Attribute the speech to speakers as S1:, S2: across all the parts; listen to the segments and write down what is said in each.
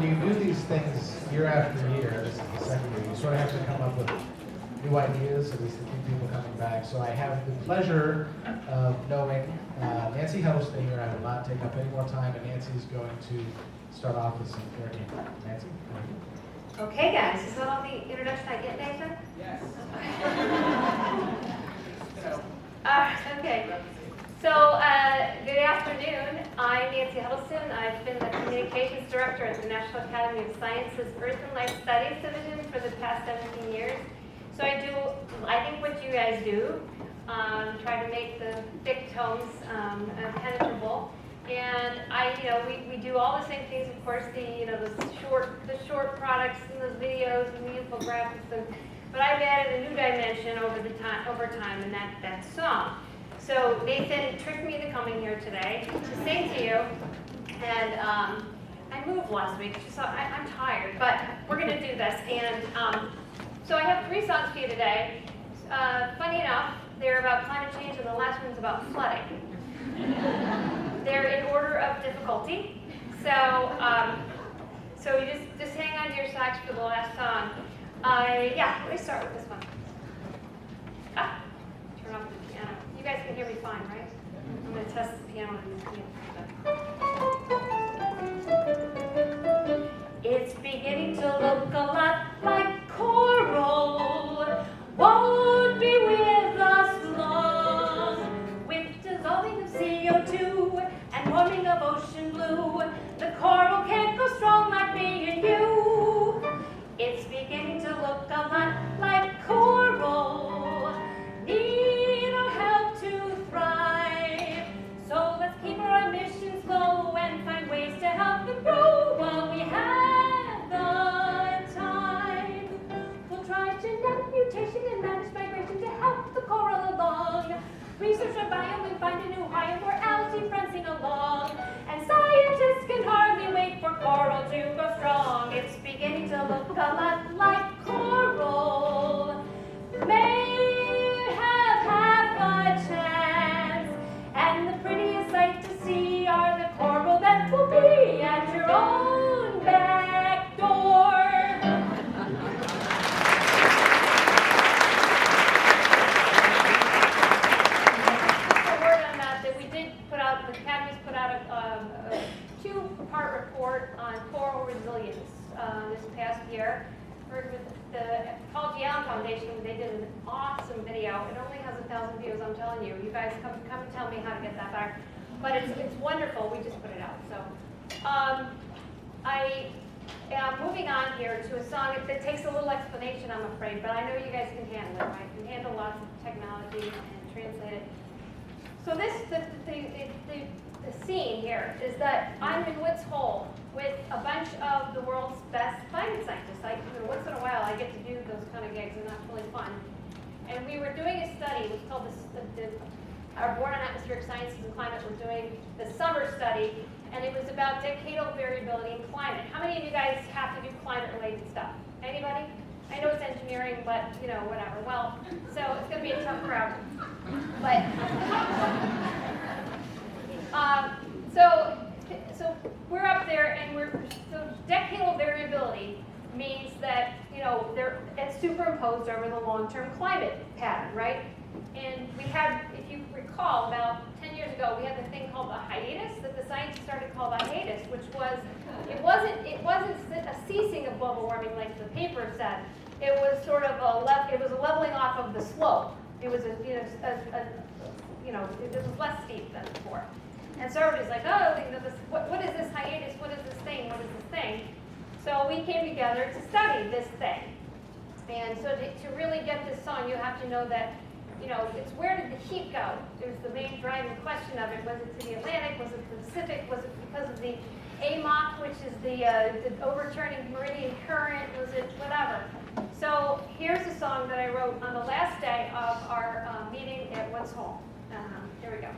S1: you do these things year after year, this is the second year, you sort of have to come up with new ideas, at least to keep people coming back. So I have the pleasure of knowing Nancy Huddleston here. I will not take up any more time, and Nancy is going to start off with some fair game. Nancy?
S2: Okay, guys, is that all the introduction I get, Nathan?
S3: Yes.
S2: Okay. So, good afternoon. I'm Nancy Huddleston. I've been the Communications Director at the National Academy of Sciences Earth and Life Studies Division for the past 17 years. So I think what you guys do, try to make the thick tomes penetrable. And we do all the same things, of course, the short products and those videos and the infographics, but I've added a new dimension over time, and that's song. So Nathan tricked me into coming here today to sing to you, and I moved last week, so I'm tired, but we're going to do this. And so I have 3 songs for you today. Funny enough, they're about climate change, and the last one's about flooding. They're in order of difficulty, so you just hang on to your socks for the last song. Let me start with this one. Turn off the piano. You guys can hear me fine, right? I'm going to test the piano in this piano. It's beginning to look a lot like coral. Won't be with us long. With dissolving of CO2 and warming of ocean blue, the coral can't go strong like me and you. It's beginning to look a lot like coral. Need our help to thrive. So let's keep our emissions low and find ways to help them grow while we have the time. We'll try genetic mutation and manage migration to help the coral along. Research our biome and find a new high where algae friends sing along. And scientists can hardly wait for coral to grow strong. It's beginning to look a lot like coral. May have a chance. And the prettiest sight to see are the coral that will be at your own back door. The Academies put out a 2-part report on coral resilience this past year. Worked with the College Allen Foundation. They did an awesome video. It only has 1,000 views, I'm telling you. You guys come and tell me how to get that back. But it's wonderful. We just put it out. So I am moving on here to a song that takes a little explanation, I'm afraid, but I know you guys can handle it. Right? You can handle lots of technology and translate it. So the scene here is that I'm in Woods Hole with a bunch of the world's best climate scientists. Once in a while I get to do those kind of gigs, and that's really fun. And we were doing a study. It was called our Board on Atmospheric Sciences and Climate was doing the summer study, and it was about decadal variability in climate. How many of you guys have to do climate-related stuff? Anybody? I know it's engineering, but whatever. Well, so it's going to be a tough crowd. But so we're up there, and so decadal variability means that it's superimposed over the long-term climate pattern, right? And we had, if you recall, about 10 years ago, we had the thing called the hiatus that the scientists started to call the hiatus, which was it wasn't a ceasing of global warming like the paper said. It was sort of a leveling off of the slope. It was it was less steep than before. And so everybody's like, what is this hiatus? What is this thing? What is this thing? So we came together to study this thing. And so to really get this song, you have to know that, it's where did the heat go? It was the main driving question of it. Was it to the Atlantic? Was it to the Pacific? Was it because of the AMOC, which is the overturning meridian current? Was it whatever? So here's a song that I wrote on the last day of our meeting at Woods Hole. Here we go.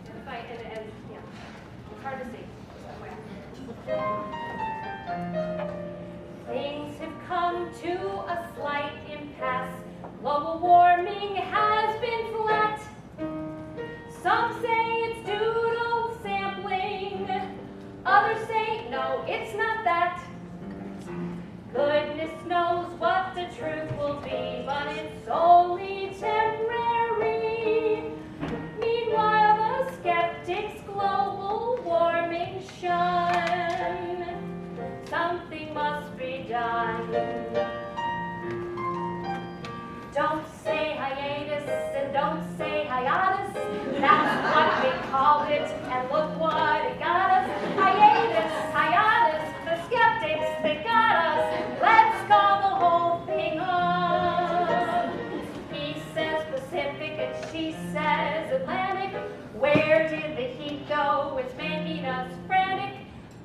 S2: It's hard to see. Things have come to a slight impasse. Global warming has been flat. Some say it's due to sampling. Others say, no, it's not that. says Atlantic. Where did the heat go? It's making us frantic.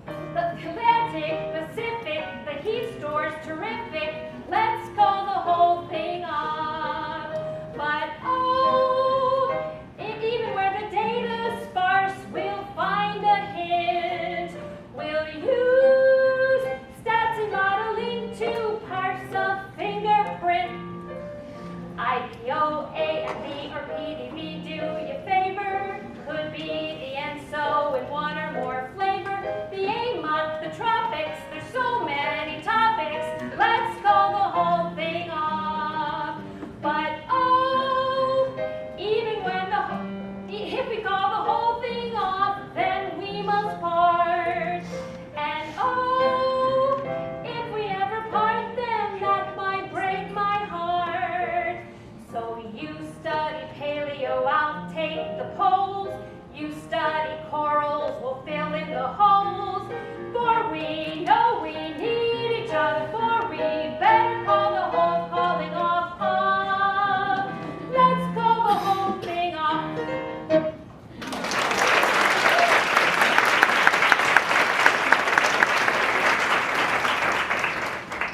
S2: The Atlantic, Pacific, the heat store's terrific. Let's call the whole thing off. But oh, even where the data's sparse, we'll find a hint. We'll use stats and modeling to parse a fingerprint. IPO, A and B, or PDB, do you favor? Could be the ENSO in one or more flavor. The AMOT, the tropics, there's so many topics. Let's call the whole thing off. But oh, even when if we call the whole thing off, then we must part. And oh, if we ever part, then that might break my heart. So you study paleo, I'll take the poles. You study corals, we'll fill in the holes. For we know we need each other, for we better call the whole calling off. Let's call the whole thing off.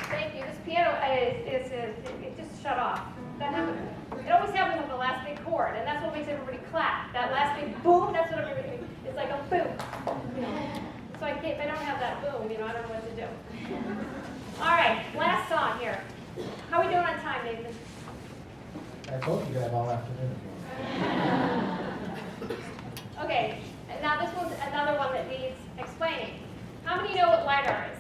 S2: Thank you. This piano it just shut off. That happened. It always happens with the last big chord, and that's what makes everybody clap. That last big boom, that's what everybody, it's like a boom. So if I don't have that boom, I don't know what to do. All right, last song here. How are we doing on time, Nathan?
S1: I told you to have all afternoon.
S2: Okay, and now this one's another one that needs explaining. How many know what LiDAR is?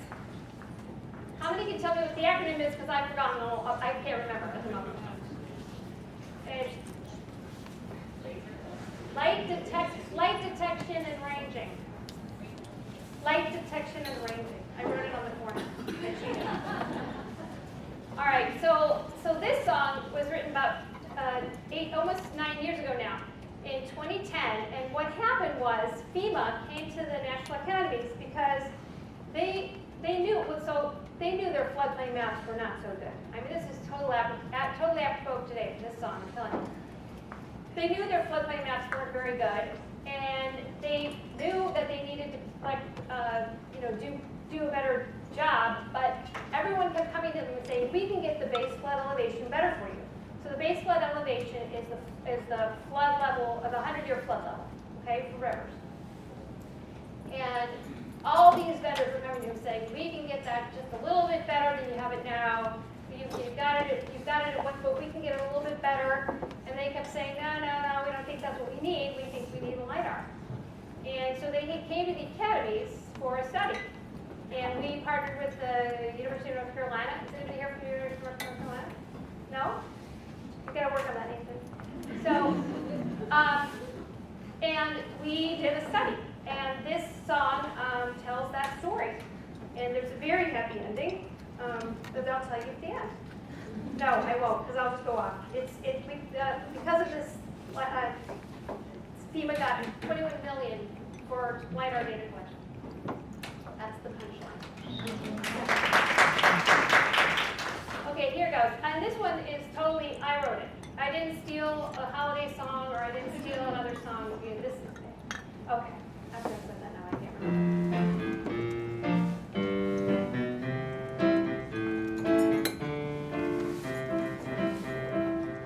S2: How many can tell me what the acronym is? Because I've forgotten all, I can't remember at the moment. It's light detection and ranging. Light detection and ranging. I wrote it on the corner. I cheated. All right, so this song was written about almost 9 years ago now, in 2010. And what happened was FEMA came to the National Academies because they knew their floodplain maps were not so good. I mean, this is totally apropos today, this song, I'm telling you. They knew their floodplain maps weren't very good, and they knew that they needed to, do a better job, but everyone kept coming to them and saying, we can get the base flood elevation better for you. So the base flood elevation is the flood level, the 100-year flood level, okay, for rivers. And all these vendors remember him saying, we can get that just a little bit better than you have it now. You've got it at what, but we can get it a little bit better. And they kept saying, no, we don't think that's what we need. We think we need a LiDAR. And so they came to the Academies for a study. And we partnered with the University of North Carolina. Is anybody here from the University of North Carolina? No? We've got to work on that, Nathan. So, and we did a study. And this song tells that story. And there's a very happy ending that I'll tell you at the end. No, I won't, because I'll just go off. Because of this, FEMA got $21 million for LiDAR data collection. That's the punchline. Okay, here goes. And this one is totally, I wrote it. I didn't steal a holiday song, or I didn't steal another song. This is it. Okay, I should have said that now. I can't remember.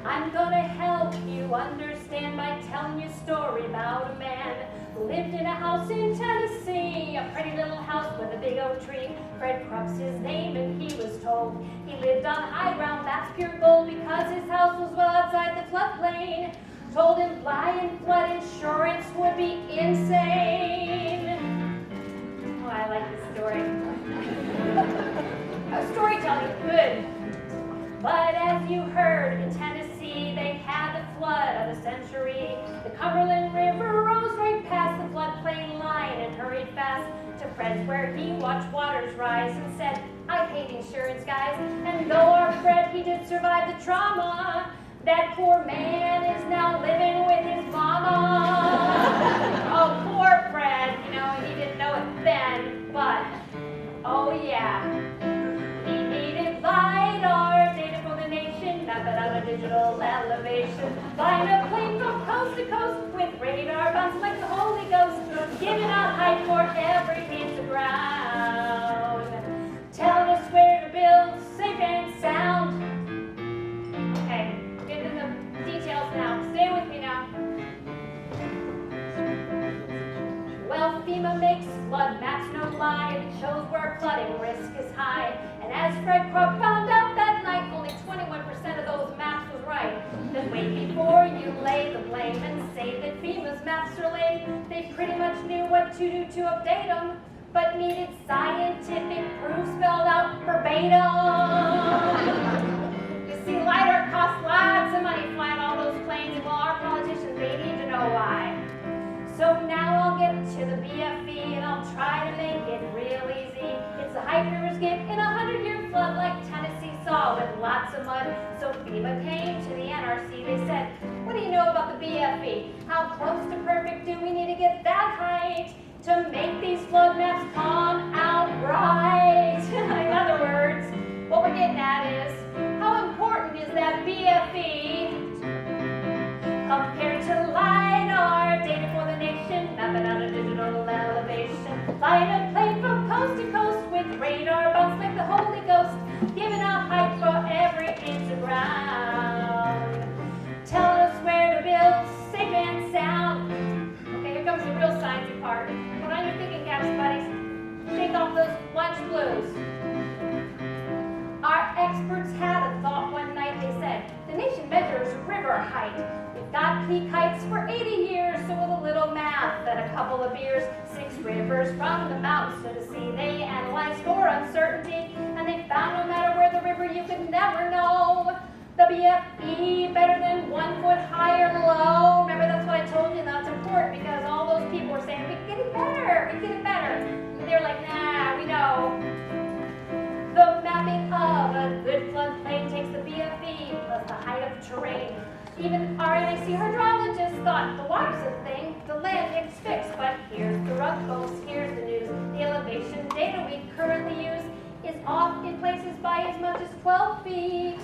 S2: I'm gonna help you understand by telling you a story about a man who lived in a house in Tennessee, a pretty little house with a big oak tree. Fred Krupp's his name, and he was told he lived on high ground, that's pure gold, because his house was well outside the floodplain. Told him fly and flood insurance would be insane. Oh, I like this story. Storytelling, good. But as you heard, in Tennessee, they had the flood of the century. The Cumberland River rose right past the floodplain line and hurried fast to Fred's, where he watched waters rise and said, I hate insurance, guys. And though our Fred, he did survive the trauma, that poor man is now living with his mama. Oh, poor Fred. He didn't know it then, but, oh yeah. He needed LiDAR data for the nation, map it out a digital elevation, find a plane from FEMA makes flood maps, no lie. It shows where flooding risk is high. And as Fred Krupp found out that night, only 21% of those maps was right. Then wait before you lay the blame and say that FEMA's maps are lame. They pretty much knew what to do to update them, but needed scientific proof spelled out verbatim. You see, LiDAR costs lots of money flying all those planes, and well, our politicians, they need to know why. So now I'll get to the BFE, and I'll try to make it real easy. It's the height rivers get in a 100-year flood like Tennessee saw with lots of mud. So FEMA came to the NRC. They said, what do you know about the BFE? How close to perfect do we need to get that height to make these flood maps come out right? In other words, what we're getting at is, how important is that BFE compared to LiDAR, data for the nation, mapping out a digital elevation, flying a plane from coast to coast with radar bumps like the Holy Ghost, giving out height for every inch of ground, telling us where to build safe and sound. Okay, here comes the real sciencey part. Put on your thinking caps, buddies. Shake off those lunch blues. Our experts had a thought one night. They said, the nation measures river height. We've got peak heights for 80 years, so with a little math and a couple of beers, 6 rivers from the mountains to the sea, they analyzed for uncertainty, and they found no matter where the river, you could never know. The BFE better than 1 foot high or low. Remember, that's what I told you, that's important, because all those people were saying, we can get it better, we can get it better. And they were like, nah, we know. The mapping of a good floodplain takes the BFE plus the height of terrain. Even our NIC hydrologists thought the water's a thing, the land gets fixed. But here's the rug post, here's the news. The elevation data we currently use is off in places by as much as 12 feet.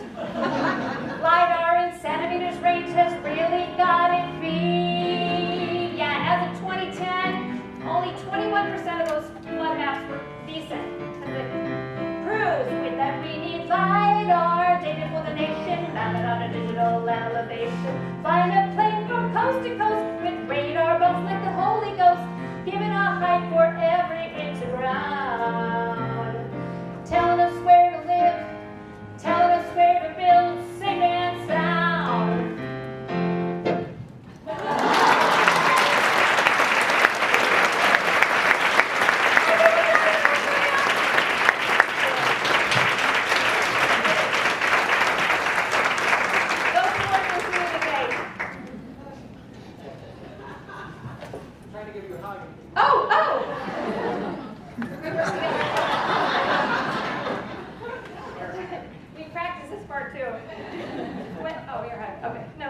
S2: LiDAR in centimeters range has really got it beat. Yeah, as of 2010, only 21% of those flood maps were decent. Proves with that we need LiDAR, data for the nation, map it on a digital elevation. Flying a plane from coast to coast with radar bumps like the Holy Ghost, giving a height for every inch of ground. Telling us where to live, telling us where to build, safe and sound. We practiced this part too. Oh, you're right. Okay. No.